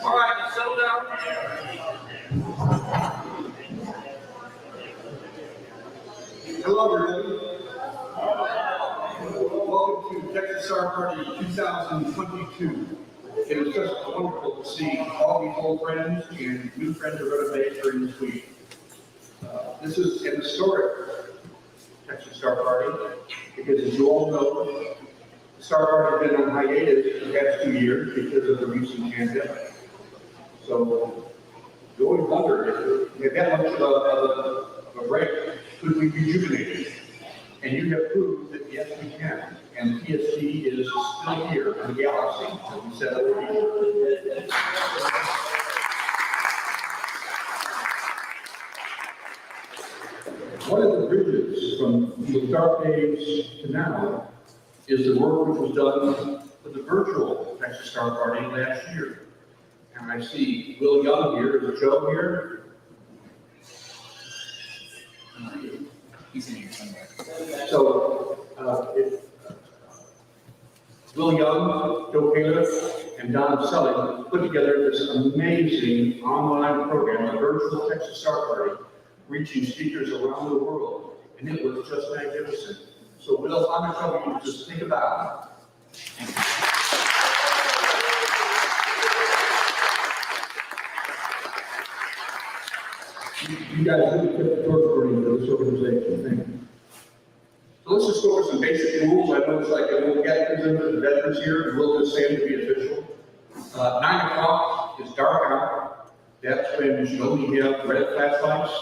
All right, settle down. Hello, everybody. Welcome to Texas Star Party 2022. It is just wonderful to see all these old friends and new friends are going to make during this week. This is an historic Texas Star Party because, as you all know, the Star Party has been on hiatus for the past 2 years because of the recent pandemic. So you always wonder if that much of a break, could we rejuvenate it? And you have proved that yes, we can. And TSC is still here in the galaxy, as we said earlier. One of the bridges from the dark days to now is the work which was done for the virtual Texas Star Party last year. And I see Will Young here. Is Joe here? He's in here somewhere. So, Will Young, Joe Kaler, and Don Selling put together this amazing online program, the Virtual Texas Star Party, reaching speakers around the world. And it was just magnificent. So, Will, I'm going to tell you to just think about it. You guys really kept the torch burning for this organization. Thank you. So let's just go over some basic rules. I know it's like a little catechism for the veterans here, and we'll just say to be official. 9 o'clock is dark out. That's when you should only have red flashlights.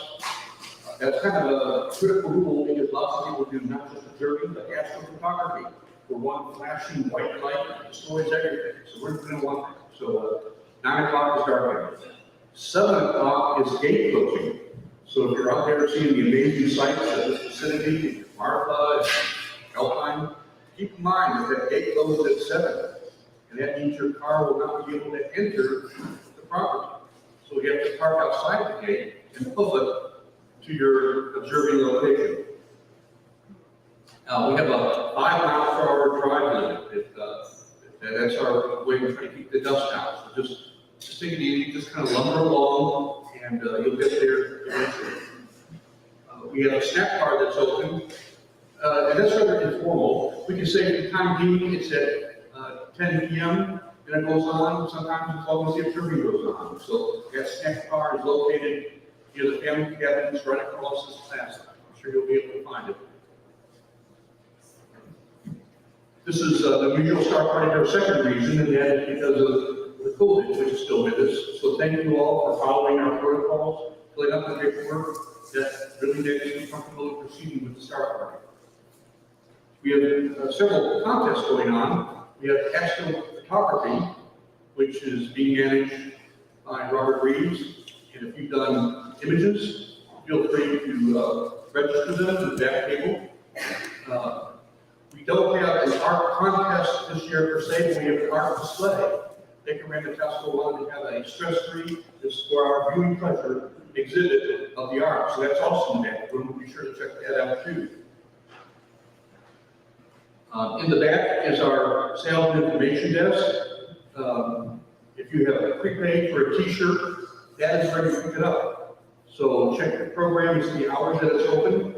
That's kind of a critical rule because lots of people do not just observing, but astrophotography. For one flashing white light destroys everything. So we're going to want that. So 9 o'clock is dark out. 7 o'clock is gate closing. So if you're out there seeing the amazing sights of this vicinity, Marfa, and Alpine, keep in mind that gate closes at 7. And that means your car will not be able to enter the property. So you have to park outside the gate and pull it to your observing location. We have a 5-mile-per-hour drive limit. That's our way to try to keep the dust out. So just take it easy, just kind of lumber along, and you'll get there eventually. We have a snack bar that's open, and that's rather informal. We can say for the time being, it's at 10 p.m., and it goes on, sometimes as long as the observing goes on. So that snack bar is located near the family cabins right across this plaza. I'm sure you'll be able to find it. This is the usual Star Party for a second reason, and that is because of the COVID, which is still with us. So thank you all for following our protocols, filling up the paperwork. That really makes me comfortable in proceeding with the Star Party. We have several contests going on. We have astrophotography, which is being managed by Robert Reeves, And if you've done images, feel free to register them to the back table. We don't have an art contest this year per se, but we have an art display. Baker Tasco wanted to have a stress-free, just for our viewing pleasure, exhibit of the art. So that's also in there. We'll be sure to check that out too. In the back is our sales and information desk. If you have a prepaid for a t-shirt, that is where you pick it up. So check the program, see the hours that it's open,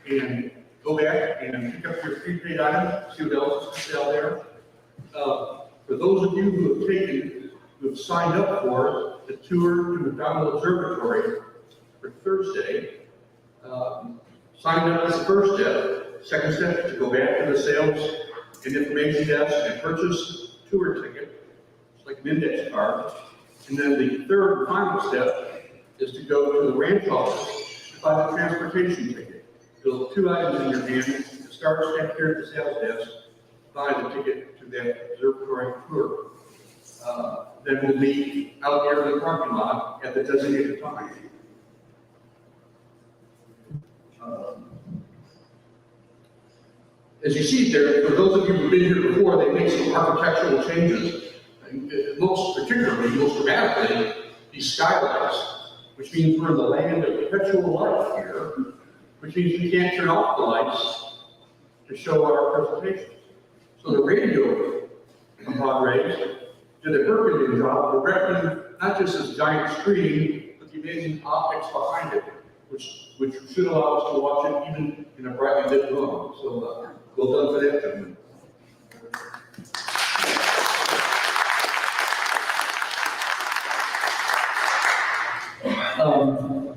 and go back and pick up your prepaid item, see what else is for sale there. For those of you who have signed up for the tour to McDonald Observatory for Thursday, signing up is the first step. Second step is to go back to the sales and information desk and purchase a tour ticket. It's like an index card. And then the third and final step is to go to the ranch office to buy the transportation ticket. You'll have two items in your hand. To start step here at the sales desk, buy the ticket to that observatory tour. Then we'll meet out there in the parking lot at the designated time. As you see there, for those of you who've been here before, they made some architectural changes. Most dramatically, these skylights, which means we're in the land of perpetual light here, which means we can't turn off the lights to show our presentations. So the radio Padres did a Herculean job of erecting not just this giant screen, but the amazing optics behind it, which should allow us to watch it even in a brightly lit room. So well done for that, gentlemen.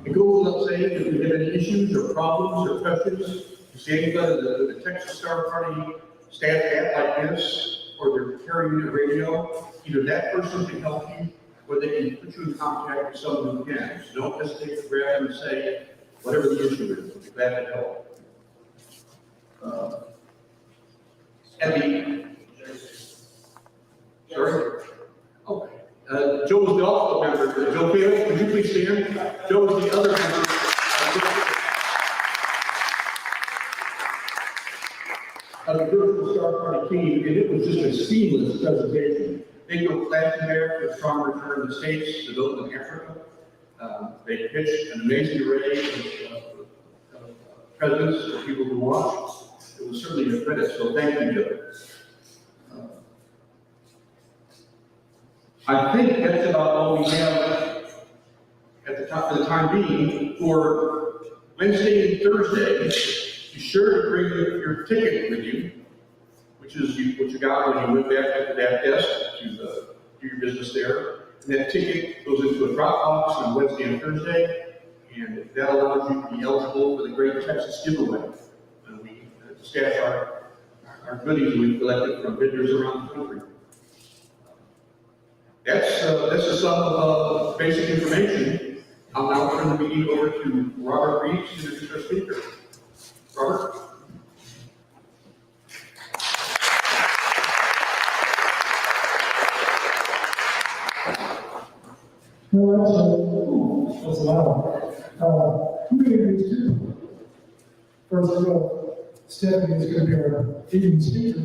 It goes without saying, if we have any issues or problems or questions, you see anybody the Texas Star Party staff hat like this, or they're carrying a radio, either that person can help you, or they can put you in contact with someone who can. So don't hesitate to grab them and say, whatever the issue is, we'll be glad to help. Sorry? Okay. Joe was the also member. Joe Caleb, would you please stand? Joe was the other member. Of the Virtual Star Party team, and it was just a seamless presentation. They go flashing there to strong return to the States, to those in Africa. They pitched an amazing array of presents for people to watch. It was certainly a credit, so thank you, Joe. I think that's about all we have at the top for the time being. For Wednesday and Thursday, be sure to bring your ticket with you, which is what you got when you went back to that desk to do your business there. And that ticket goes into a drop box on Wednesday and Thursday, and that allows you to be eligible for the Great Texas Giveaway. And we stash our goodies we collected from vendors around the country. That's a sum of basic information. I'll now turn the meeting over to Robert Reeves to introduce our speaker. Robert? Well, that's loud. Who introduced you? First of all, Stephanie is going to be our evening speaker,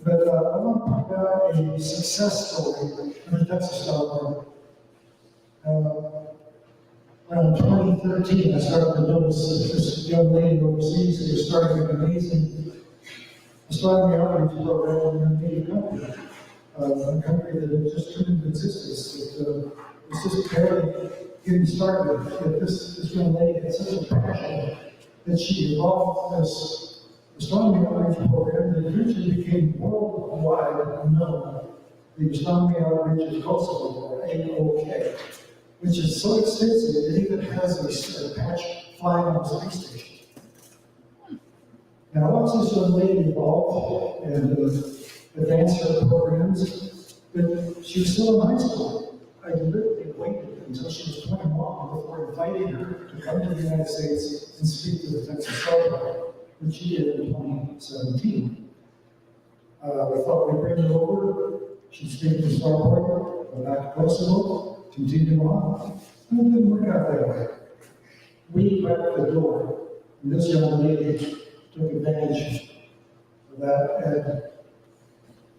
but I want to talk about a success story from the Texas Star Party. In 2013, I started to notice this young lady overseas who was starting an amazing astronomy outreach program in her native country, a country that had just come into existence. It was just barely getting started. Yet this young lady had such a passion that she evolved this astronomy outreach program that eventually became worldwide known. The Astronomy Outreach of Kosovo, or AOK, which is so extensive it even has a patch flying on the space station. Now, once this young lady evolved and advanced her programs, but she was still in high school. I deliberately waited until she was 21 before inviting her to come to the United States and speak to the Texas Star Party, which she did in 2017. We thought we'd bring her over. She'd speak to the Star Party, go back to Kosovo, continue on. It didn't work out that way. We cracked the door, and this young lady took advantage of that, and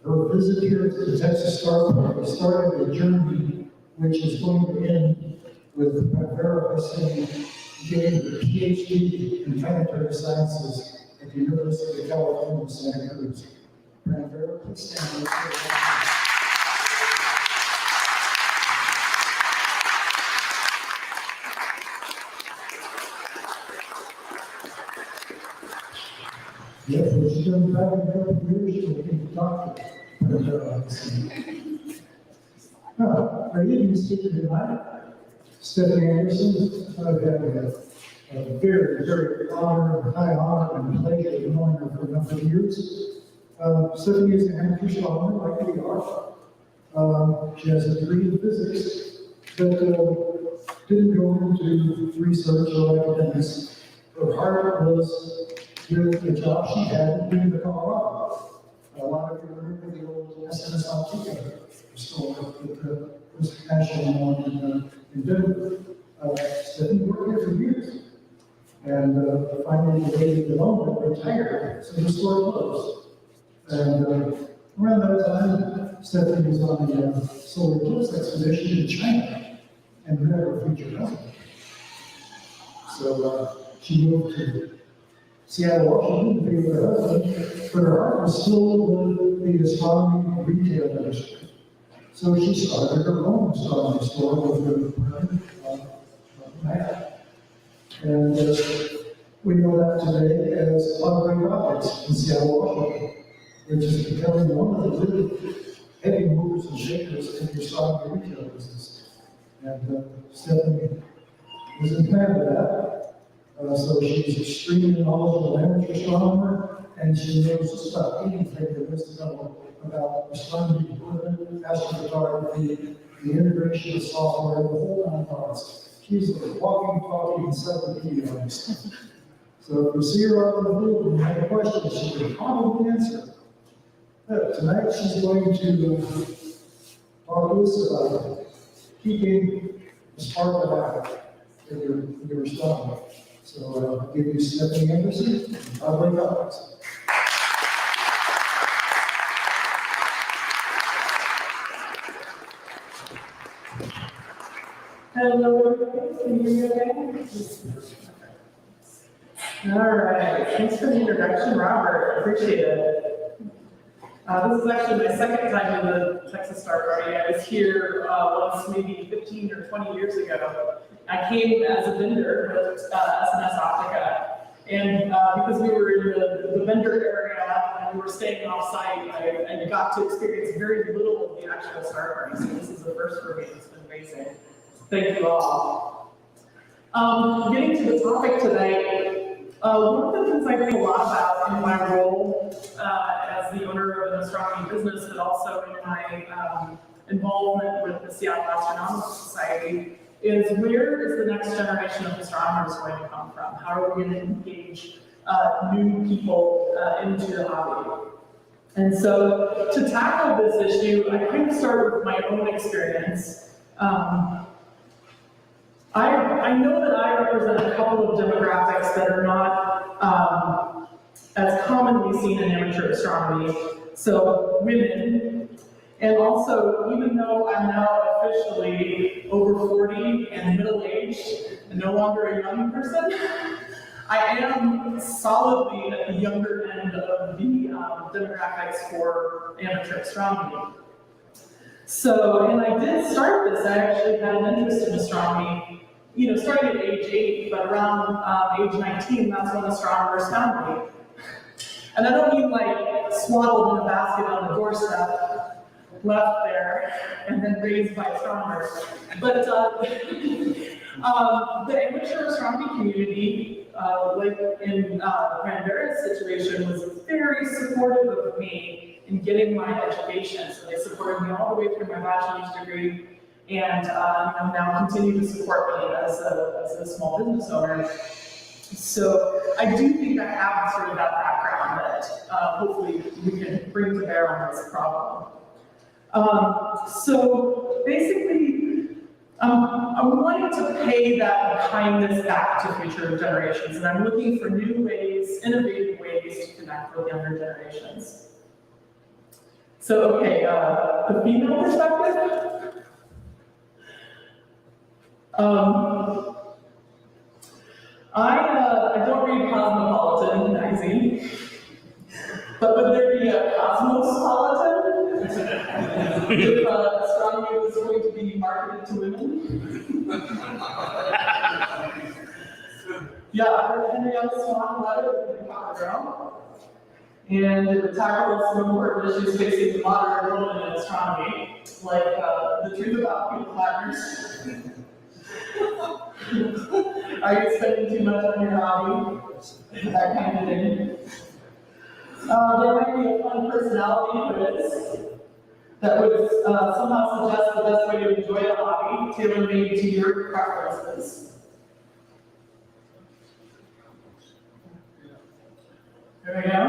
her visit here to the Texas Star Party started a journey which is going to end with Vera Hussein getting her PhD in planetary sciences at the University of California, Santa Cruz. Vera, please stand up. Yeah, well, she's done that in a couple of years, she'll be a doctor. Are you the speaker tonight? Stephanie Anderson, I've had a very, very high honor and pleasure of knowing her for a number of years. Stephanie is an amateur astronomer, like we are. She has a degree in physics, but didn't go into research or academics. Her heart was with the job she had in the Colorado. A lot of you remember the old SMS Altica store that was national one in Denver. Stephanie worked there for years. And finally, the lady that owned it retired, so the store closed. And around that time, Stephanie was on the solar eclipse expedition in China and met her future husband. So she moved to Seattle, Washington, to be with her husband, but her heart was still with the astronomy retail industry. So she started her own astronomy store with her partner, Matt. And we know that today as Library Rockets in Seattle, Washington, which is becoming one of the really heavy movers and shakers in the astronomy retail business. And Stephanie was in command of that. So she's extremely knowledgeable amateur astronomer, and she knows just about anything there is to know about astronomy equipment, astrophotography, the integration of software, the whole nine yards. She's a walking, talking encyclopedia on this stuff. So if you see her out in the field and you have a question, she can probably answer. But tonight she's going to talk to us about keeping the spark alive in your astronomy. So I'll give you Stephanie Anderson, Library Rockets. Hello, everybody. Can you hear me okay? All right. Thanks for the introduction, Robert. Appreciate it. This is actually my second time in the Texas Star Party. I was here once, maybe 15 or 20 years ago. I came as a vendor with SMS Optica. And because we were in the vendor area and we were staying off site, I got to experience very little of the actual Star Party. So this is the first for me. It's been amazing. Thank you all. Getting to the topic today, one of the things I think a lot about in my role as the owner of an astronomy business, but also in my involvement with the Seattle Astronomical Society, is where is the next generation of astronomers going to come from? How are we going to engage new people into the hobby? And so to tackle this issue, I kind of started with my own experience. I know that I represent a couple of demographics that are not as commonly seen in amateur astronomy. So women, and also, even though I'm now officially over 40 and middle-aged and no longer a young person, I am solidly at the younger end of the demographics for amateur astronomy. So, and I did start this, I actually had an interest in astronomy, starting at age 8, but around age 19, that's when astronomers found me. And I don't mean like swaddled in a basket on the doorstep, left there, and then raised by astronomers. But the amateur astronomy community, like in Pandera's situation, was very supportive of me in getting my education. So they supported me all the way through my bachelor's degree, and now continue to support me as a small business owner. So I do think I have sort of that background that hopefully we can bring to bear on this problem. So basically, I'm wanting to pay that kindness back to future generations, and I'm looking for new ways, innovative ways to connect with younger generations. So, okay, the female perspective. I don't read Cosmopolitan magazine, but would there be a Cosmopolitan if astronomy was going to be marketed to women? Yeah, Henrietta Swan letter in Copper Girl. And it would tackle some important issues facing the modern woman in astronomy, like the truth about people flatters. Are you spending too much on your hobby? That kind of thing. There might be a fun personality quiz that would somehow suggest the best way to enjoy a hobby, tailor-made to your preferences. There we go.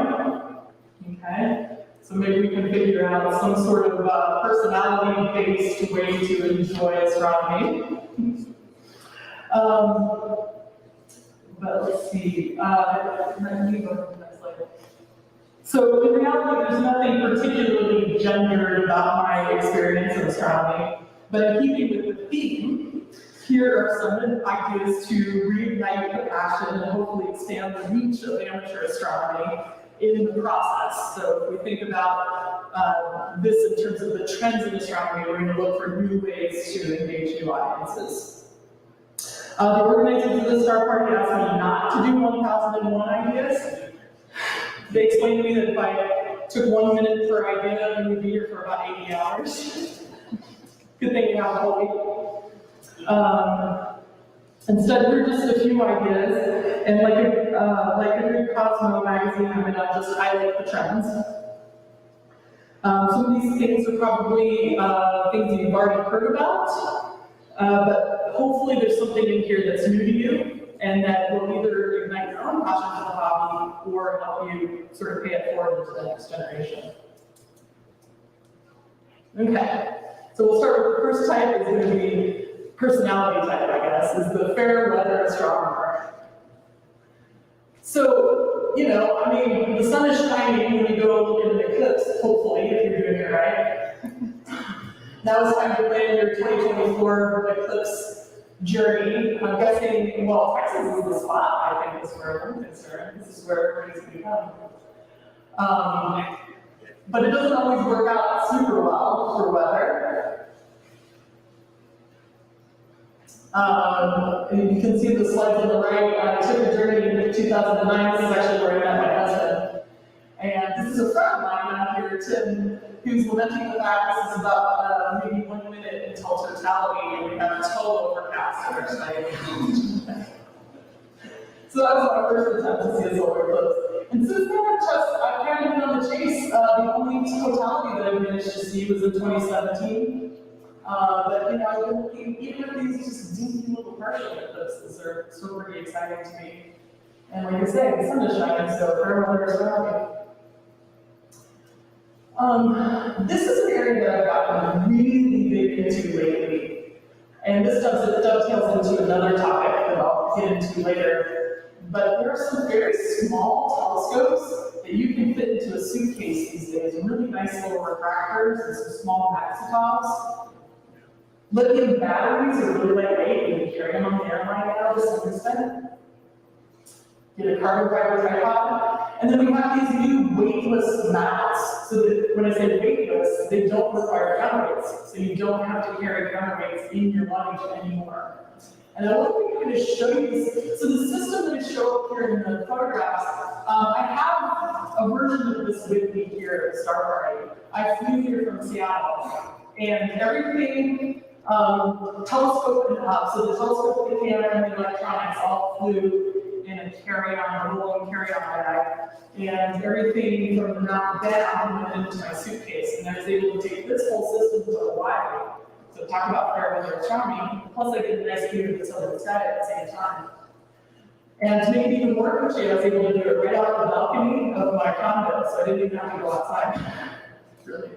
Okay. So maybe we can figure out some sort of personality-based way to enjoy astronomy. But let's see. Let me go to the next slide. So in reality, there's nothing particularly gendered about my experience in astronomy. But in keeping with the theme, here are some ideas to reignite the passion and hopefully expand the reach of amateur astronomy in the process. So if we think about this in terms of the trends in astronomy, we're going to look for new ways to engage new audiences. The organizers of the Star Party asked me not to do 1001 ideas. They explained to me that if I took 1 minute per idea, we would be here for about 80 hours. Good thing we have a whole week. Instead, we're just a few ideas, and like a good Cosmo magazine, I'm gonna just highlight the trends. Some of these things are probably things that you've already heard about, but hopefully there's something in here that's new to you, and that will either ignite your own passion for the hobby, or help you sort of pay it forward to the next generation. Okay, so we'll start with the first type, is gonna be personality type, I guess, is the fair weather astronomer. So, you know, I mean, the sun is shining when you go look at an eclipse, hopefully, if you're doing it right. Now it's time to plan your 2024 eclipse journey. I'm guessing, well, Texas is the spot, I think, is where I'm concerned. This is where everybody's going to come. But it doesn't always work out super well for weather. And you can see the slides on the right. I took a journey in 2009. This is actually where I met my husband. And this is a friend of mine out here, Tim, who's lamenting the fact this is about maybe 1 minute until totality, and we have a total overcast on our site. So that was my first attempt to see a solar eclipse. And since then, I've kind of been on the chase. The only totality that I managed to see was in 2017. But you know, I've been looking, even at these just dinky little partial eclipses are still pretty exciting to me. And like I say, the sun is shining, so fair weather astronomy. This is an area that I've gotten really big into lately. And this dovetails into another topic that I'll get into later. But there are some very small telescopes that you can fit into a suitcase these days, and really nice little refractors and some small maxitops. Lithium batteries are really lightweight, you can carry them on the airline now to some extent. Get a carbon fiber tripod. And then we have these new weightless mounts. So that when I say weightless, they don't require counterweights. So you don't have to carry counterweights in your luggage anymore. And I want to kind of show you this. So the system that I show up here in the photographs, I have a version of this with me here at Star Party. I flew here from Seattle. And everything telescope and up. So the telescope, the camera, and the electronics all flew in a carry-on, a rolling carry-on bag. And everything from the mount down went into my suitcase. And I was able to take this whole system to Hawaii. So talk about fair weather astronomy. Plus I get a nice view of the southern sky at the same time. And to make it even more appreciated, I was able to do it right out of the balcony of my condo, so I didn't even have to go outside. Really.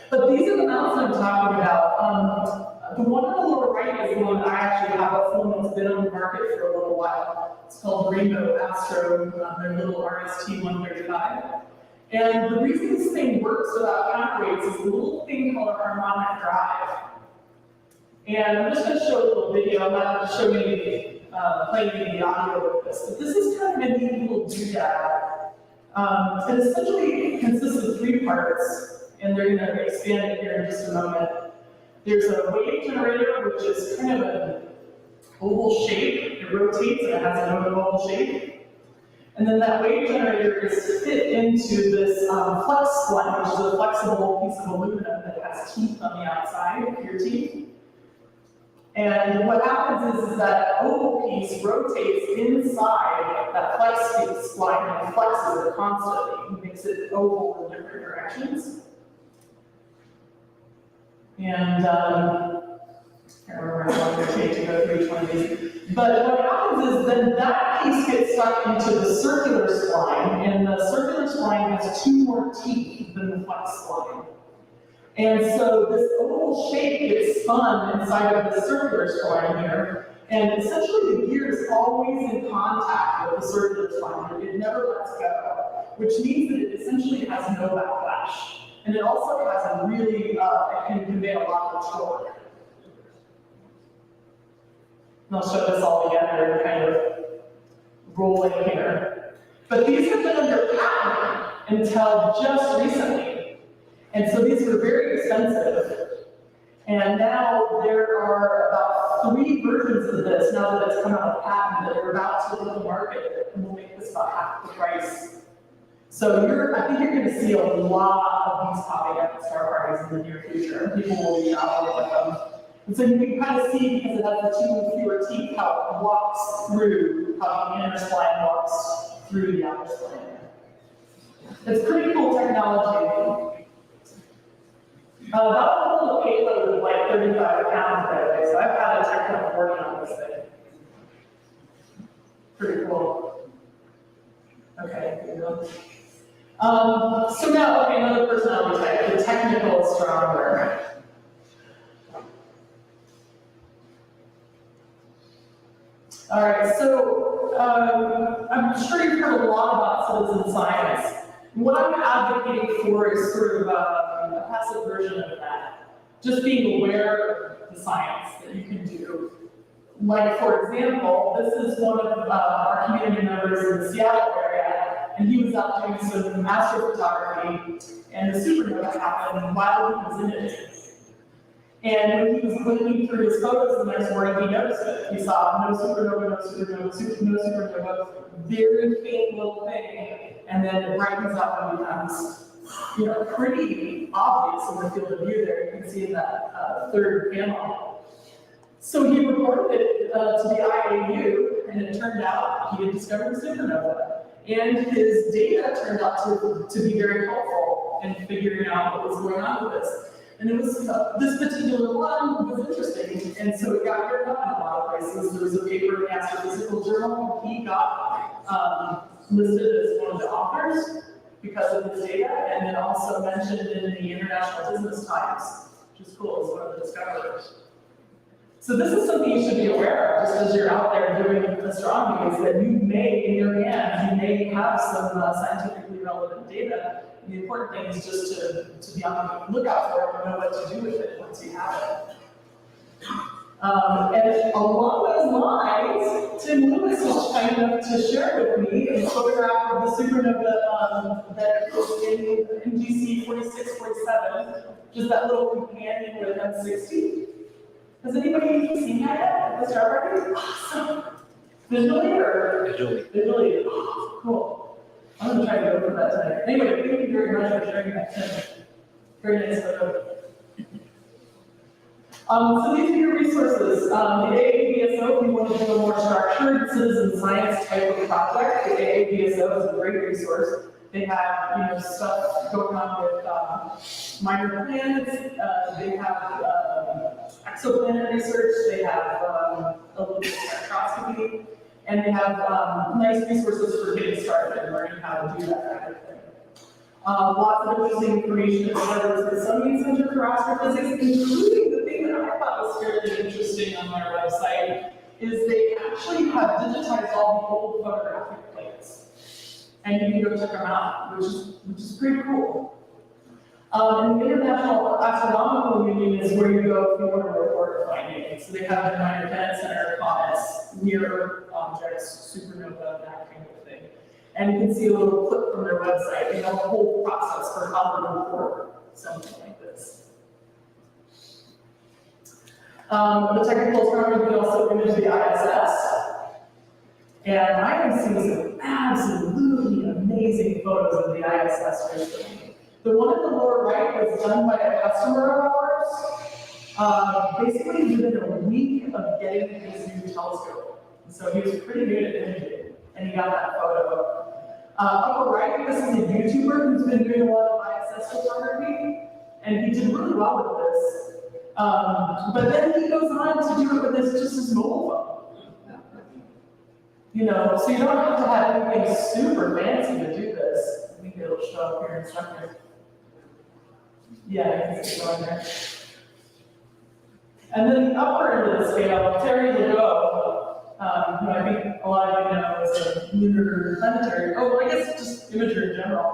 But these are the mounts that I'm talking about. The one on the lower right is the one that I actually have. That's the one that's been on the market for a little while. It's called Rainbow Astro, their little RST 135. And the reason this thing works without counterweights is a little thing called a harmonic drive. And I'm just going to show a little video. I'm not going to show you playing the audio with this, but this is kind of a neat little doodad. It essentially consists of 3 parts, and they're going to expand it here in just a moment. There's a wave generator, which is kind of an oval shape. It rotates and it has an oval shape. And then that wave generator is fit into this flex spline, which is a flexible piece of aluminum that has teeth on the outside, pure teeth. And what happens is that oval piece rotates inside that flex spline and flexes it constantly. It makes it oval in different directions. And I can't remember how long it takes to go through each one of these. But what happens is then that piece gets stuck into the circular spline, and the circular spline has 2 more teeth than the flex spline. And so this oval shape gets spun inside of the circular spline here, and essentially the gear is always in contact with the circular spline. It never lets go, which means that it essentially has no backlash. And it also has a really, it can convey a lot of torque. And I'll show this all together and kind of rolling here. But these have been under patent until just recently. And so these were very expensive. And now there are about 3 versions of this, now that it's come out of patent, that are about to hit the market, and will make this about half the price. So I think you're going to see a lot of these popping up at Star Parties in the near future. People will be traveling with them. And so you can kind of see, because it has the 2 fewer teeth, how it walks through, how the inner spline walks through the outer spline. It's pretty cool technology. That little payload is like 35 pounds, by the way, so I've had a technical working on this thing. Pretty cool. Okay, here we go. So now, okay, another personality type, the technical astronomer. All right, so I'm sure you've heard a lot about citizen science. What I'm advocating for is sort of a passive version of that. Just being aware of the science that you can do. Like, for example, this is one of our community members in the Seattle area, and he was out doing some astrophotography, and the supernova happened while he was in it. And when he was looking through his photos the next morning, he noticed it. He saw no supernova, no supernova, very faint little thing, and then it brightens up and becomes, pretty obvious in the field of view there. You can see in that 3rd panel. So he reported it to the IAU, and it turned out he had discovered a supernova. And his data turned out to be very helpful in figuring out what was going on with this. And it was, this particular one was interesting, and so it got written up in a lot of places. There was a paper in the Astrophysical Journal, and he got listed as one of the authors because of his data, and then also mentioned in the International Business Times, which is cool, as one of the discoverers. So this is something you should be aware of, just as you're out there doing astronomy, is that you may, in your hands, you may have some scientifically relevant data. The important thing is just to be on the lookout for it and know what to do with it once you have it. And along those lines, Tim Lewis was kind enough to share with me a photograph of the supernova that is in NGC 4647, just that little companion with M60. Has anybody seen that yet at the Star Party? Awesome. Visually or? Visually. Oh, cool. I'm going to try to go for that tonight. Anyway, thank you very much for sharing that, Tim. Very nice photo. So these are your resources. The AABSO, if you want to do a more structured citizen science type of project, the AABSO is a great resource. They have, stuff going on with minor planets. They have exoplanet research. They have a little bit of spectroscopy. And they have nice resources for getting started and learning how to do that kind of thing. Lots of interesting information as far as the Smithsonian Center for Astrophysics, including the thing that I thought was fairly interesting on their website, is they actually have digitized all the old photographic plates. And you can go check them out, which is pretty cool. And the International Astronomical Union is where you go if you want to report findings. So they have the minor planet center comets, near objects, supernova, that kind of thing. And you can see a little clip from their website. They have a whole process for how to report something like this. The technical astronomer can also image the ISS. And I have seen some absolutely amazing photos of the ISS recently. The one in the lower right was done by a customer of ours, basically within a week of getting his new telescope. So he was pretty good at imaging, and he got that photo. Upper right, this is a YouTuber who's been doing a lot of ISS photography, and he did really well with this. But then he goes on to do it with just his mobile phone. You know, so you don't have to have anything super fancy to do this. I think it'll show up here in a second. Yeah, you can see it going there. And then the upper end of the scale, Terry Legault, who I think a lot of you know is a lunar planetary, I guess just imager in general,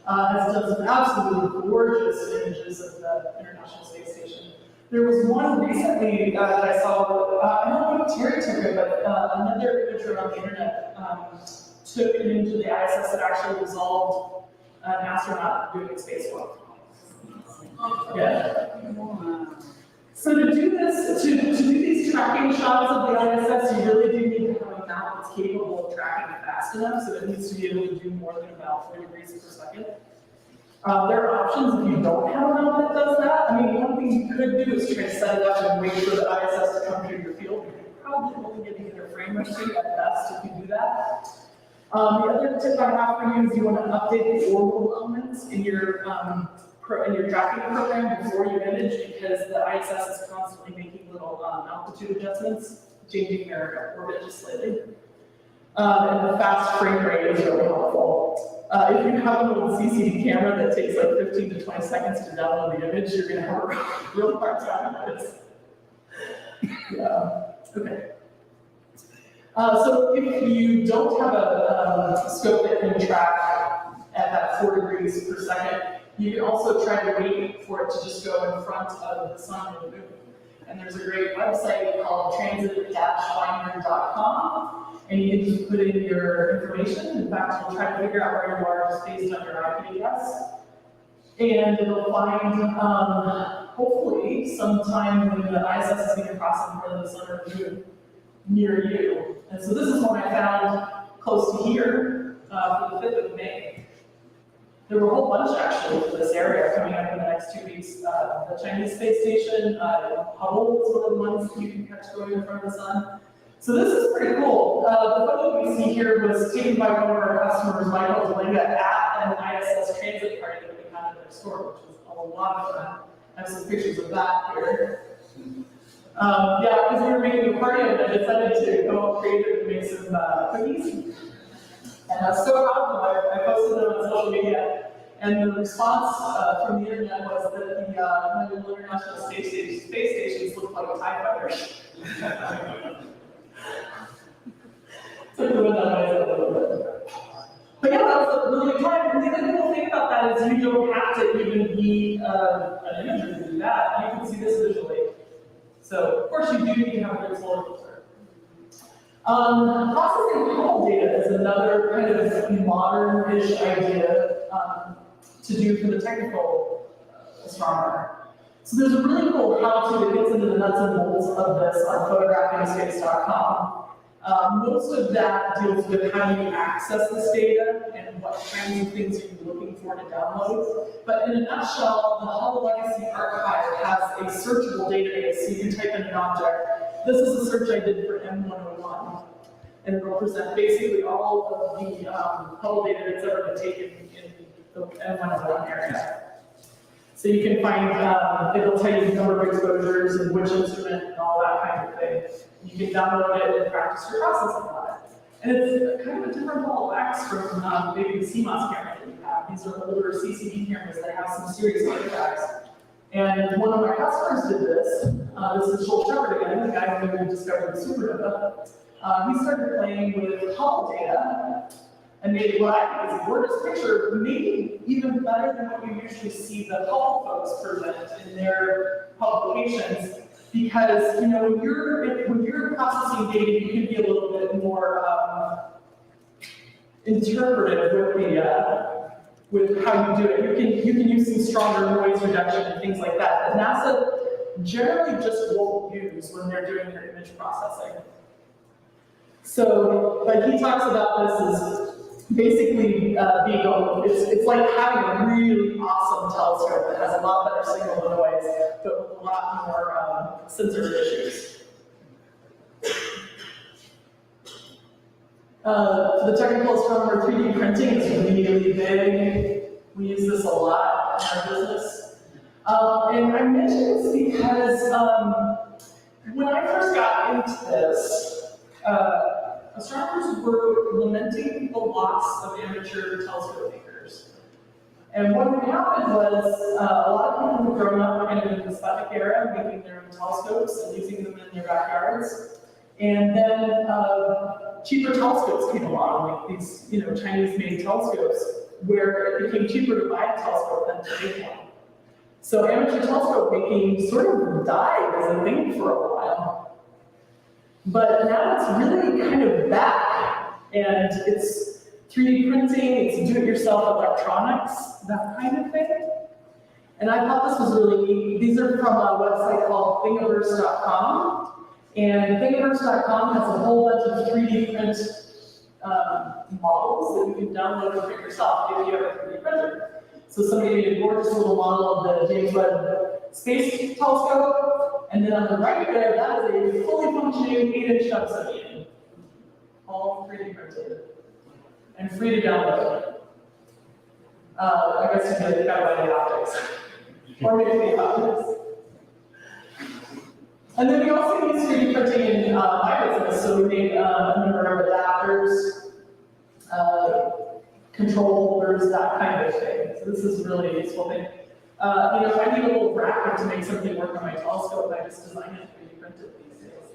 has done some absolutely gorgeous images of the International Space Station. There was one recently that I saw, I don't know if Terry took it, but another imager on the internet took it into the ISS that actually resolved an astronaut doing spacewalk. Yeah. So to do this, to do these tracking shots of the ISS, you really do need to have a mount that's capable of tracking it fast enough, so it needs to be able to do more than about 4 degrees per second. There are options if you don't have a mount that does that. I mean, one thing you could do is try to set it up and wait for the ISS to come through your field. You're probably only getting either frame rate at best if you do that. The other tip I have for you is you want to update the orbital elements in your tracking program before you image, because the ISS is constantly making little altitude adjustments, changing their orbit just slightly. And the fast frame rate is really helpful. If you have a little CCD camera that takes like 15 to 20 seconds to download the image, you're going to have a real hard time with this. Yeah, okay. So if you don't have a scope that can track at that 4 degrees per second, you can also try to wait for it to just go in front of the sun and the moon. And there's a great website called transit-finder.com, and you can just put in your information. In fact, you'll try to figure out where you are just based on your IP address. And it'll find, hopefully, sometime when the ISS is going to cross in front of the sun or the moon near you. And so this is one I found close to here for the 5th of May. There were a whole bunch actually for this area coming up in the next 2 weeks. The Chinese space station, Hubble is one of the ones that you can catch going in front of the sun. So this is pretty cool. The photo we see here was taken by one of our customers, Michael Delinga, at an ISS transit party that we had in their store, which was a lot of fun. I have some pictures of that here. Yeah, because we were making a party and I decided to go creative and make some cookies. And I was so proud of them. I posted them on social media. And the response from the internet was that the International Space Stations look like TIE fighters. So we went that way a little bit. But yeah, that was a really good time. And the other cool thing about that is you don't have to even be an imager to do that. You can see this visually. So, of course, you do need to have a good solar filter. Processing Hubble data is another kind of modern-ish idea to do for the technical astronomer. So there's a really cool how-to that gets into the nuts and bolts of this on photographingspace.com. Most of that deals with how you access this data and what kinds of things you're looking for to download. But in a nutshell, the Hubble Legacy Archive has a searchable database, so you can type in an object. This is a search I did for M101, and it will present basically all of the Hubble data that's ever been taken in the M101 area. So you can find, it'll tell you the number of exposures and which instrument and all that kind of thing. You can download it and practice your processing on it. And it's kind of a different ball of wax from maybe the CMOS camera that we have. These are older CCD cameras that have some serious artifacts. And one of my customers did this. This is Joel Shepard again, the guy who discovered the supernova. He started playing with Hubble data and made what I think is a gorgeous picture, maybe even better than what you usually see the Hubble folks present in their publications. Because when you're processing data, you can be a little bit more interpretive with how you do it. You can use some stronger noise reduction and things like that NASA generally just won't use when they're doing their image processing. So, but he talks about this as basically it's like having a really awesome telescope that has a lot better signal to noise, but with a lot more sensor issues. The technical astronomer 3D printing is really big. We use this a lot in our business. And I mention this because when I first got into this, astronomers were lamenting the loss of amateur telescope makers. And what had happened was a lot of people had grown up kind of in the Sputnik era, making their own telescopes and using them in their backyards. And then cheaper telescopes came along, like these Chinese-made telescopes, where it became cheaper to buy a telescope than to make one. So amateur telescope making sort of died as a thing for a while. But now it's really kind of back, and it's 3D printing, it's do-it-yourself electronics, that kind of thing. And I thought this was really neat. These are from a website called thingiverse.com. And thingiverse.com has a whole bunch of 3D print models that you can download and print yourself if you have a 3D printer. So somebody made a gorgeous little model of the James Webb Space Telescope, and then on the right there, that is a fully functioning 8-inch Smithsonian, all 3D printed and free to download. I guess you could gotta buy the optics, or maybe the optics. And then we also use 3D printing in my business, so we made a number of adapters, control holders, that kind of thing. So this is a really useful thing. If I need a little bracket to make something work on my telescope, I just design it 3D printed these days.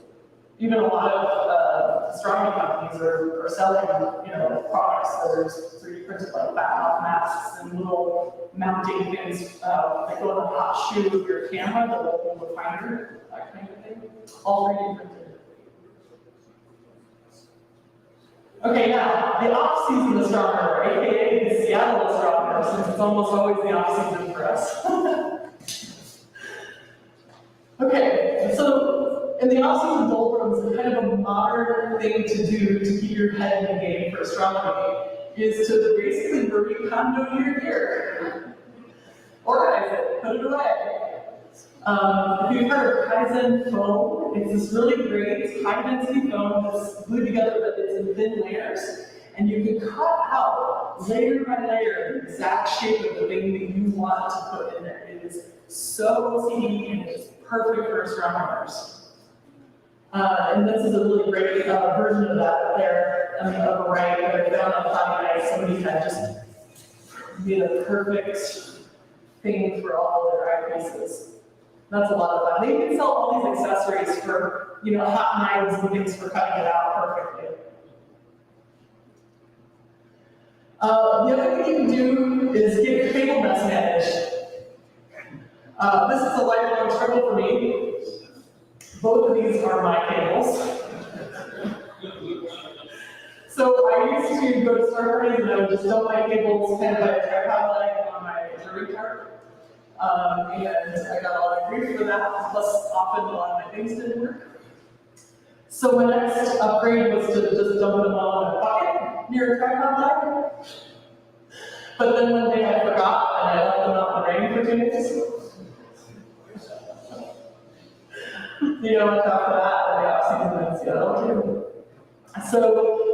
Even a lot of astronomy companies are selling, products that are 3D printed, like back-off masks and little mounting things that go in the hot shoe of your camera, the little finder, that kind of thing. All 3D printed. Okay, now, the off-season astronomer, aka the Seattle astronomer, since it's almost always the off-season for us. Okay, so in the off-season doldrums, kind of a modern thing to do to keep your head in the game for astronomy is to basically Marie Kondo your gear. Organize it, put it away. If you've heard of Kaizen foam, it's this really great high-density foam that's glued together, but it's in thin layers, and you can cut out layer by layer the exact shape of the thing that you want to put in there. It is so OCD and it's perfect for astronomers. And this is a really great version of that there on the upper right, where I found on cloudy night somebody had just made a perfect thing for all of their eyepieces. That's a lot of fun. They can sell all these accessories for, hot knives and things for cutting it out perfectly. The other thing you can do is get your cable mess managed. This is a lifelong struggle for me. Both of these are my cables. So I used to go to star parties and I would just dump my cables kind of by a tripod leg on my jury cart. And I got a lot of grief for that, plus often a lot of my things didn't work. So my next upgrade was to just dump them all in a bucket near a tripod leg. But then one day I forgot and I left them out in the rain for 2 days. On top of that, the off-season in Seattle too. So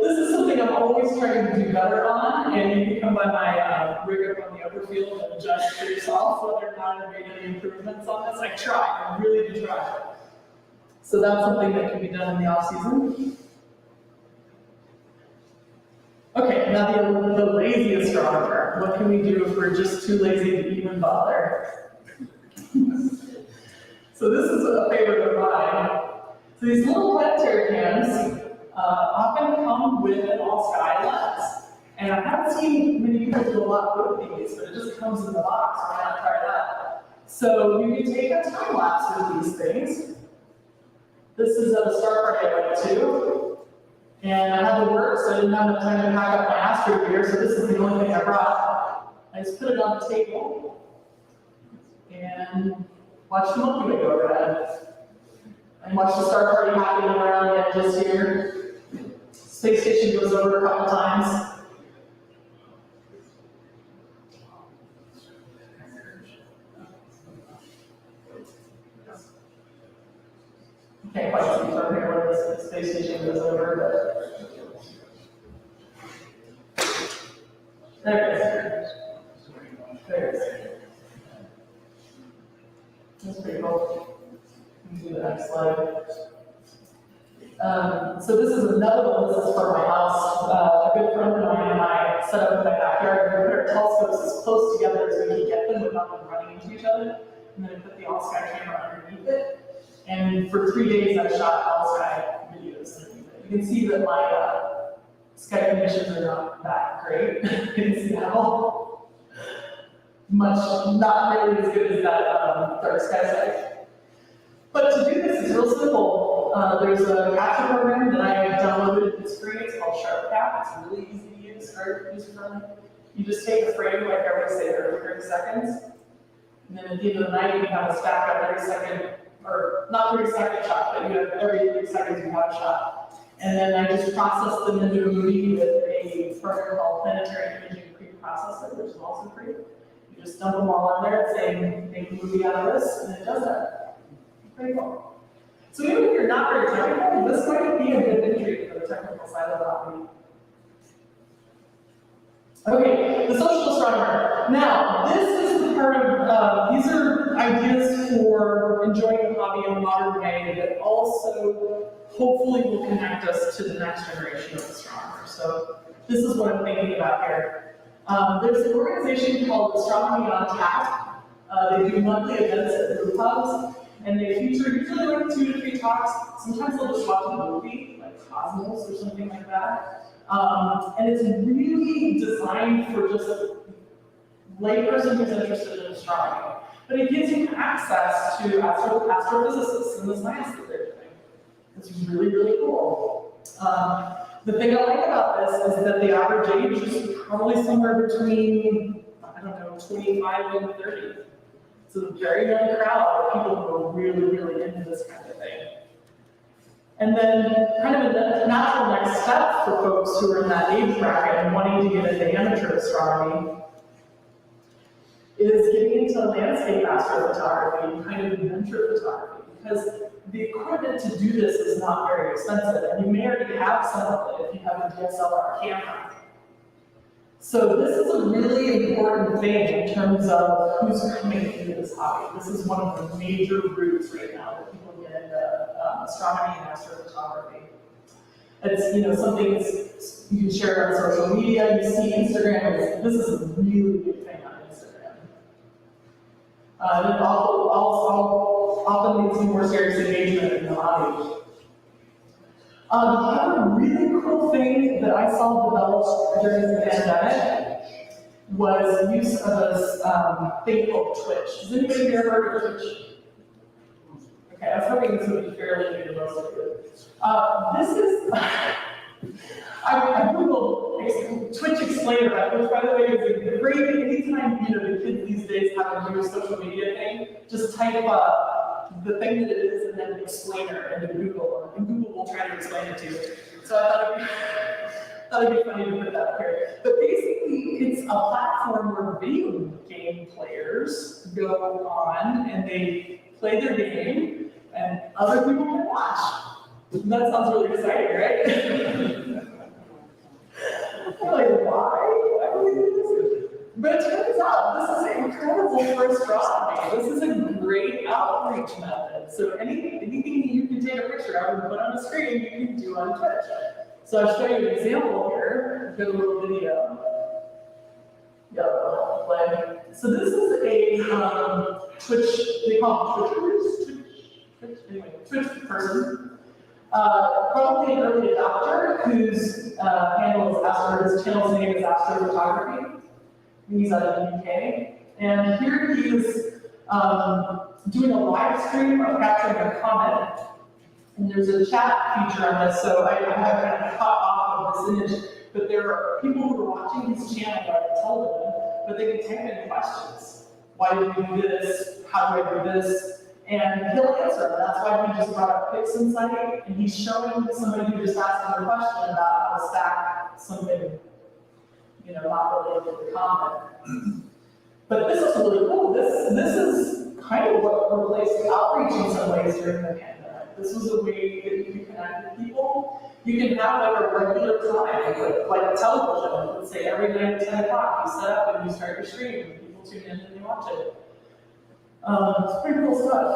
this is something I'm always trying to do better on, and you can come by my rig up on the upper field and judge for yourself whether or not I've made any improvements on this. I try, I really do try. So that's something that can be done in the off-season. Okay, now the lazy astronomer. What can we do if we're just too lazy to even bother? So this is a favorite of mine. So these little planetary cams often come with an all-sky lens. And I haven't seen many people do a lot with these, but it just comes in the box. Why not try that? So you can take a time lapse with these things. This is a star party I went to. And I had to work, so I didn't have enough time to pack up my astro gear, so this is the only thing I brought. I just put it on the table and watch the Milky Way go overhead. And watch the star party happening around the edges here. Space station goes over a couple times. Can't quite see from here where the space station goes over, but there it is. There it is. That's pretty cool. Do the next slide. So this is another one. This is for my house. A good friend of mine and I set up in my backyard. We put our telescopes as close together as we could get them without them running into each other. And then I put the all-sky camera underneath it. And for 3 days I shot all-sky videos underneath it. You can see that my sky conditions are not that great in Seattle. Not really as good as that dark sky site. But to do this is real simple. There's a capture program that I downloaded. It's free. It's called SharpCap. It's really easy to use, very user-friendly. You just take a frame like every, say, 30 seconds. And then at the end of the night, you have a stack up 30 second, or not 30-second shot, but you have every 30 seconds you have a shot. And then I just process them into a movie with a program called Planetary Imaging Preprocessor, which is also free. You just dump them all in there and say, make a movie out of this, and it does that. Pretty cool. So even if you're not very technical, this might be a good entry for the technical side of the hobby. Okay, the social astronomer. Now, this is the part of, these are ideas for enjoying the hobby in a modern way that also hopefully will connect us to the next generation of astronomers. So this is what I'm thinking about here. There's an organization called Astronomy on Tap. They do monthly events at group hubs, and they feature usually like 2 to 3 talks. Sometimes they'll just watch a movie, like Cosmos or something like that. And it's really designed for just a layperson who's interested in astronomy. But it gives you access to astrophysicists and the science that they're doing. It's really, really cool. The thing I like about this is that the average age is probably somewhere between, I don't know, 25 and 30. It's a very young crowd of people who are really, really into this kind of thing. And then kind of a natural next step for folks who are in that age bracket and wanting to get into amateur astronomy is getting into landscape astrophotography and kind of adventure photography, because the equipment to do this is not very expensive, and you may already have some of it if you have a DSLR camera. So this is a really important thing in terms of who's coming into this hobby. This is one of the major routes right now that people get into astronomy and astrophotography. It's something you can share on social media. You see Instagram. This is a really big thing on Instagram. And it often leads to more serious engagement in the hobby. The other really cool thing that I saw developed during the pandemic was use of a thing called Twitch. Has anybody here heard of Twitch? Okay, I was hoping this would be fairly new to most of you. This is, I Googled Twitch Explainer, which by the way is a great, anytime the kids these days have a new social media thing, just type the thing that it is and then explainer into Google, and Google will try to explain it to you. So I thought it'd be funny to put that up here. But basically, it's a platform where video game players go on and they play their game, and other people can watch. That sounds really exciting, right? I'm like, why would we do this? But it turns out this is incredible for astronomy. This is a great outreach method. So anything you can take a picture of and put on a screen, you can do on Twitch. So I'll show you an example here. get a little video. Yeah, play. So this is a Twitch, they call them Twitchers? Twitch person. Probably an early adopter whose his channel's name is Astrophotography. He's out of the UK. And here he is doing a live stream of capturing a comment. And there's a chat feature on this, so I have kind of cut off of this image, but there are people who are watching his channel that I tell them, but they can type in questions. Why did you do this? How do I do this? And he'll answer them. That's why he just brought up Pix Insight, and he's showing somebody who just asked him a question about how to stack something, not related to the comment. But this is really cool. This is kind of what replaced outreach in some ways during the pandemic. This was a way that you can connect with people. You can have like a regular time, like television. Let's say every night at 10 o'clock, you set up and you start your stream, and people tune in and they watch it. It's pretty cool stuff.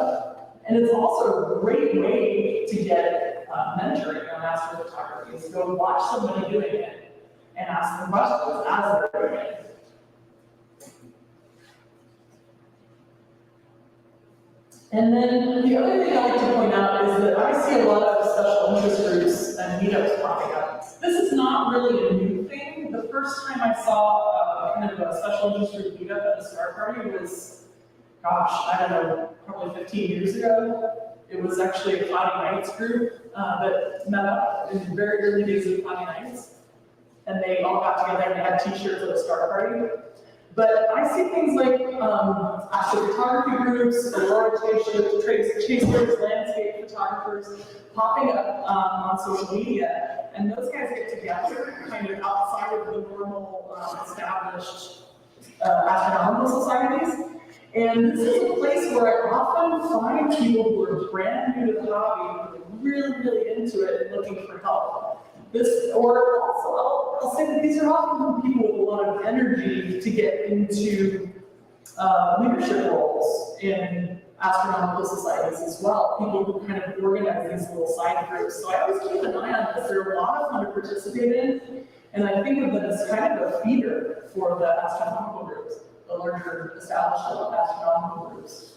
And it's also a great way to get mentoring on astrophotography. Is go watch somebody doing it and ask them questions as they're doing it. And then the other thing I like to point out is that I see a lot of special interest groups and meetups popping up. This is not really a new thing. The first time I saw kind of a special interest group meetup at a Star Party was, gosh, I don't know, probably 15 years ago. It was actually a Cloudy Nights group that met up in the very early days of Cloudy Nights. And they all got together and had t-shirts at a Star Party. But I see things like astrophotography groups, aurora chasers, landscape photographers popping up on social media. And those guys get together kind of outside of the normal established astronomical societies. And this is a place where I often find people who are brand new to the hobby, who are really into it and looking for help. Or also, I'll say that these are often people with a lot of energy to get into leadership roles in astronomical societies as well. People who kind of organize these little side groups. So I always keep an eye on this. They're a lot of fun to participate in, and I think of them as kind of a feeder for the astronomical groups, the larger established astronomical groups.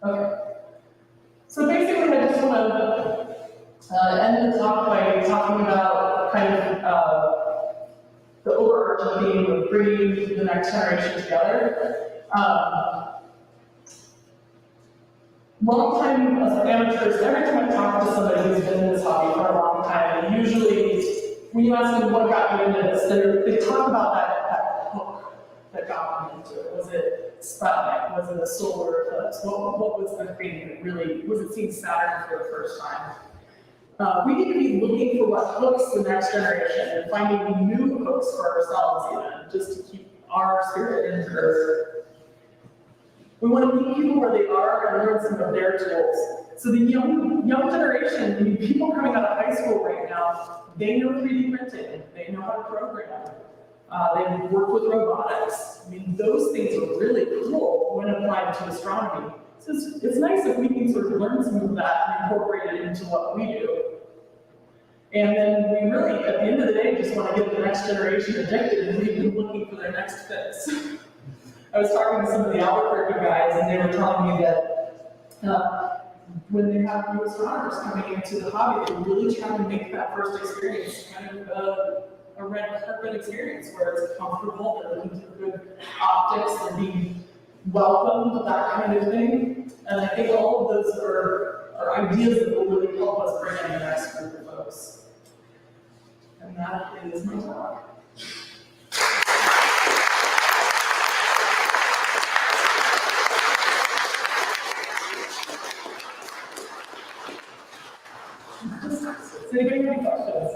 Okay. So basically, I just want to end the talk by talking about kind of the overarching theme of bringing the next generation together. Long time as amateurs, every time I talk to somebody who's been in this hobby for a long time, and usually when you ask them what got you into this, they talk about that hook that got them into it. Was it Sputnik? Was it a solar eclipse? What was the thing that really, was it seeing Saturn for the first time? We need to be looking for what hooks the next generation and finding new hooks for ourselves even, just to keep our spirit in Earth. We want to meet people where they are and learn some of their tools. So the young generation, the people coming out of high school right now, they know 3D printing, they know how to program, they've worked with robotics. I mean, those things are really cool when applied to astronomy. So it's nice if we can sort of learn some of that and incorporate it into what we do. And then we really, at the end of the day, just want to get the next generation addicted and leave them looking for their next fix. I was talking to some of the Albuquerque guys, and they were telling me that when they have new astronomers coming into the hobby, they really try to make that first experience kind of a red carpet experience where it's comfortable, they're looking for good optics, they're being welcomed, that kind of thing. And I think all of those are ideas that will really help us bring in the next group of folks. And that is my talk. Does anybody have any questions?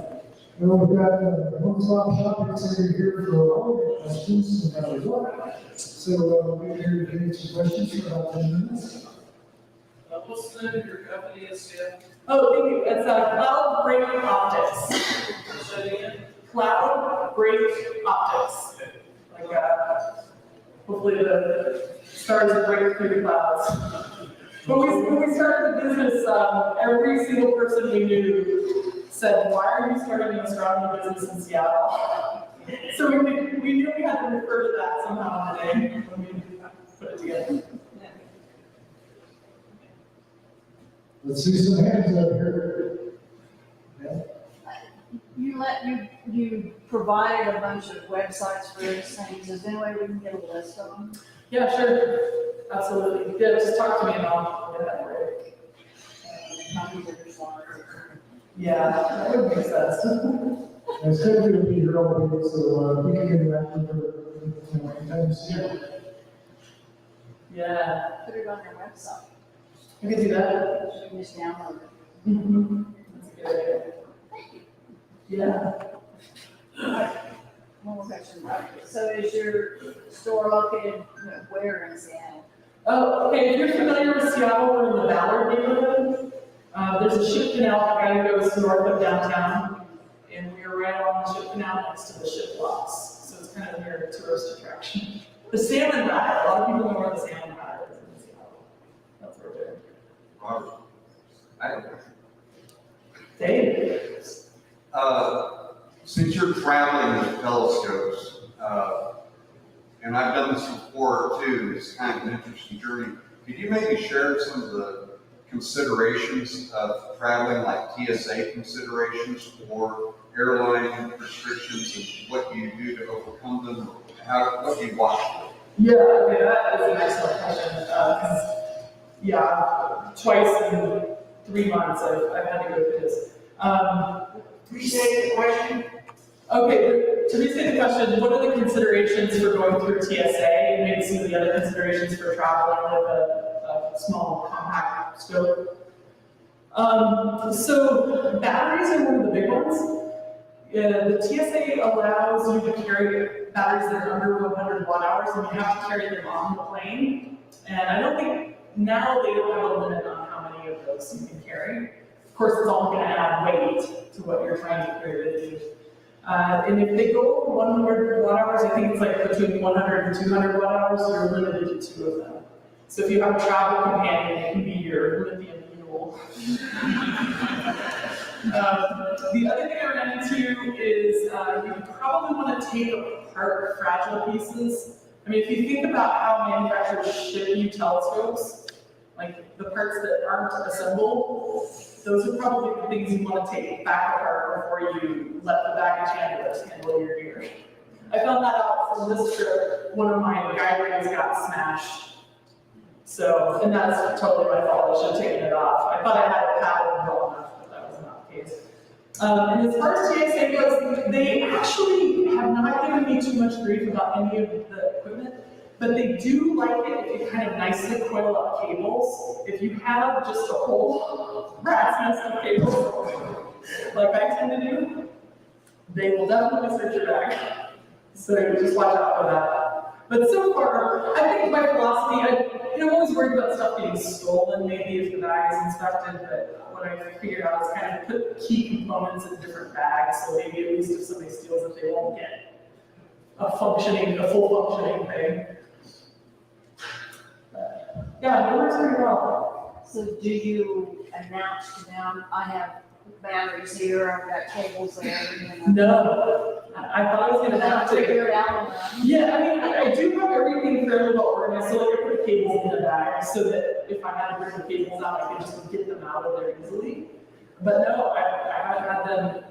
Well, we've got one-stop shop, it's here for all your questions, no matter what. So we're here to answer questions for about 10 minutes. What's the name of your company is again? Oh, thank you. It's Cloud Break Optics. Say it again. Cloud Break Optics. Like, hopefully the stars will break through the clouds. When we started the business, every single person we knew said, why are you starting an astronomy business in Seattle? So we knew we had to refer to that somehow today when we put it together. Let's see some hands up here. Yeah. You provided a bunch of websites for these things. Is there any way we can get a list of them? Yeah, sure, absolutely. Yeah, just talk to me and I'll get that for you. Copies of your slides. Yeah, that would make sense. And it's typically will be here all week, so we can get back to her, anytime soon. Yeah, Put it on your website. we could do that. You can just download it. That's a good idea. Thank you. Yeah. One more question. So is your store located where in Seattle? Oh, okay, if you're familiar with Seattle, we're in the Ballard neighborhood. There's a ship canal that kind of goes north of downtown, and we're right on the ship canal next to the ship locks. So it's kind of near a tourist attraction. The salmon batter, a lot of people know where the salmon batter is in Seattle. That's where we're doing. Robert, I have a question. Dave? Since you're traveling with telescopes, and I've done this before too, it's kind of an interesting journey. Could you maybe share some of the considerations of traveling, like TSA considerations or airline restrictions, and what you do to overcome them? What do you watch for? Yeah, okay, that is an excellent question. 'Cause, yeah, twice in 3 months I've had to go through this. Restate the question. Okay, to restate the question, what are the considerations for going through TSA and maybe some of the other considerations for traveling with a small compact scope? So batteries are one of the big ones. The TSA allows you to carry batteries that are under 100 watt hours, and you have to carry them on the plane. And I don't think, now they don't have a limit on how many of those you can carry. Of course, it's all gonna add weight to what you're trying to carry with you. And if they go over 100 watt hours, I think it's like between 100 and 200 watt hours, you're limited to 2 of them. So if you have a travel companion, it can be your lithium mule. The other thing I ran into is you probably want to take apart fragile pieces. I mean, if you think about how manufacturers ship you telescopes, like the parts that aren't assembled, those are probably the things you want to take back apart before you let the baggage handlers handle your gear. I found that out from this trip. One of my guide rings got smashed. So, and that's totally my fault. I should have taken it off. I thought I had it padded well enough, but that was not the case. And as far as TSA goes, they actually have not given me too much grief about any of the equipment, but they do like it if you kind of nicely coil up cables. If you have just a whole rat's nest of cables, like I tend to do, they will definitely search your bag. So just watch out for that. But so far, I think my philosophy, I'm always worried about stuff getting stolen, maybe if the bag is inspected, but what I figured out is kind of put key components in different bags, so maybe at least if somebody steals it, they won't get a full functioning thing. Yeah, it works pretty well. So do you announce to them, I have batteries here, I've got cables there? No, I thought I was gonna have to. Figure it out on them. Yeah, I mean, I do have everything fairly well organized, so like I put cables in the bag so that if I had to bring the cables out, I could just get them out of there easily. But no, I haven't had them,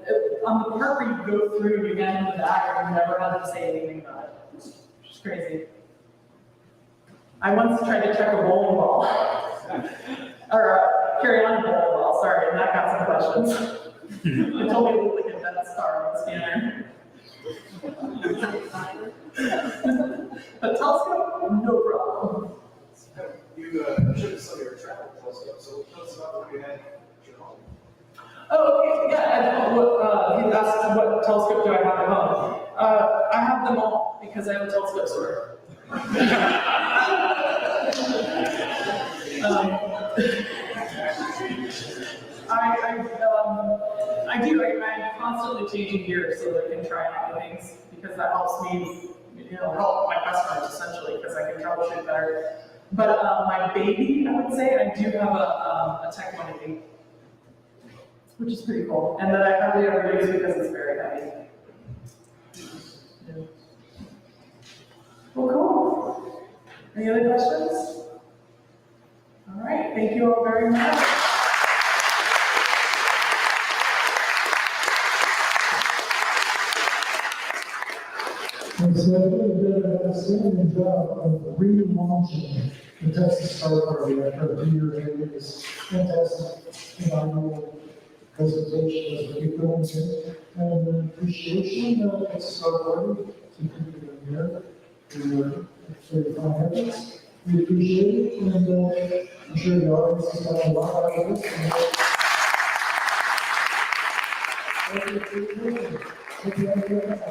on the part where you go through and you get in the bag, I've never had to say anything about it. It's just crazy. I once tried to check a bowling ball, or carry on a bowling ball, sorry, and that got some questions. They told me it looked like a Death Star on the scanner. But telescope, no problem. You showed some of your travel telescopes, so tell us about what you had at your home. Oh, okay, yeah, he asked what telescope do I have at home. I have them all because I have a telescope store. I'm constantly changing gears so that I can try out new things because that helps me, help my customers essentially because I can troubleshoot better. But my baby, I would say, I do have a Tech 180. which is pretty cool. And that I hardly ever use because it's very heavy. Yeah. Well, cool. Any other questions? All right, thank you all very much. And so I really did an outstanding job of relaunching the Texas Star Party after 2 years. It was fantastic, phenomenal presentation as we keep going to. And appreciation of the Star Party to people in here who are fine habits. We appreciate it, and I'm sure the audience has got a lot out of this. Thank you for your attention. Thank you very much.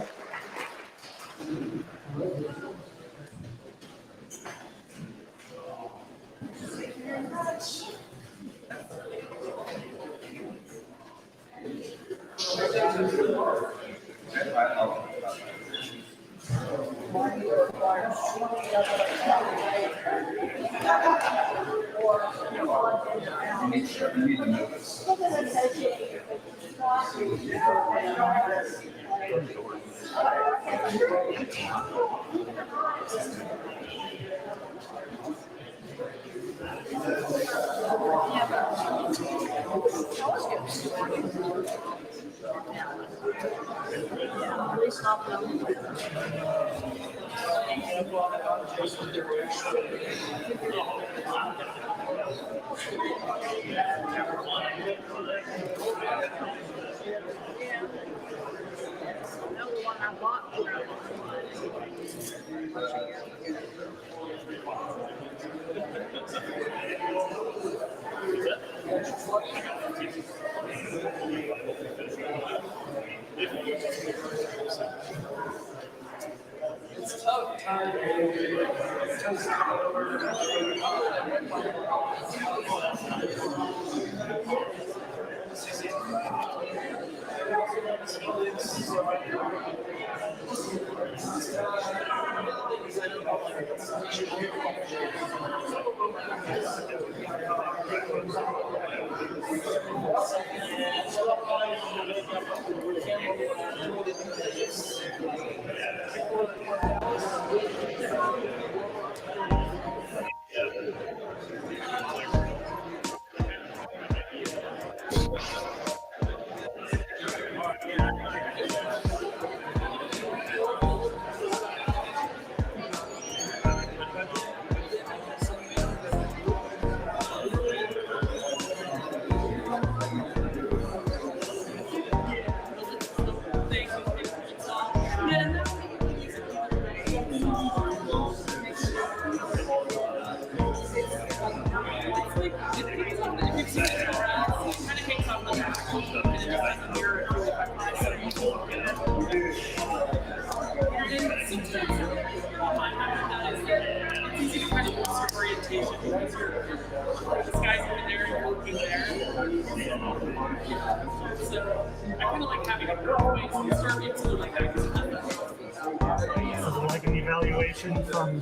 Like an evaluation from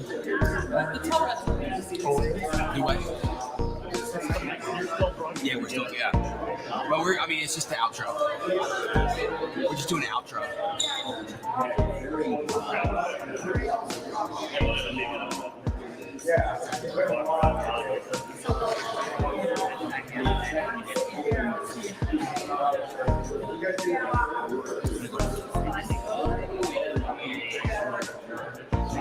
Yeah, we're still, yeah. But I mean, it's just the outro. We're just doing an outro. Yeah.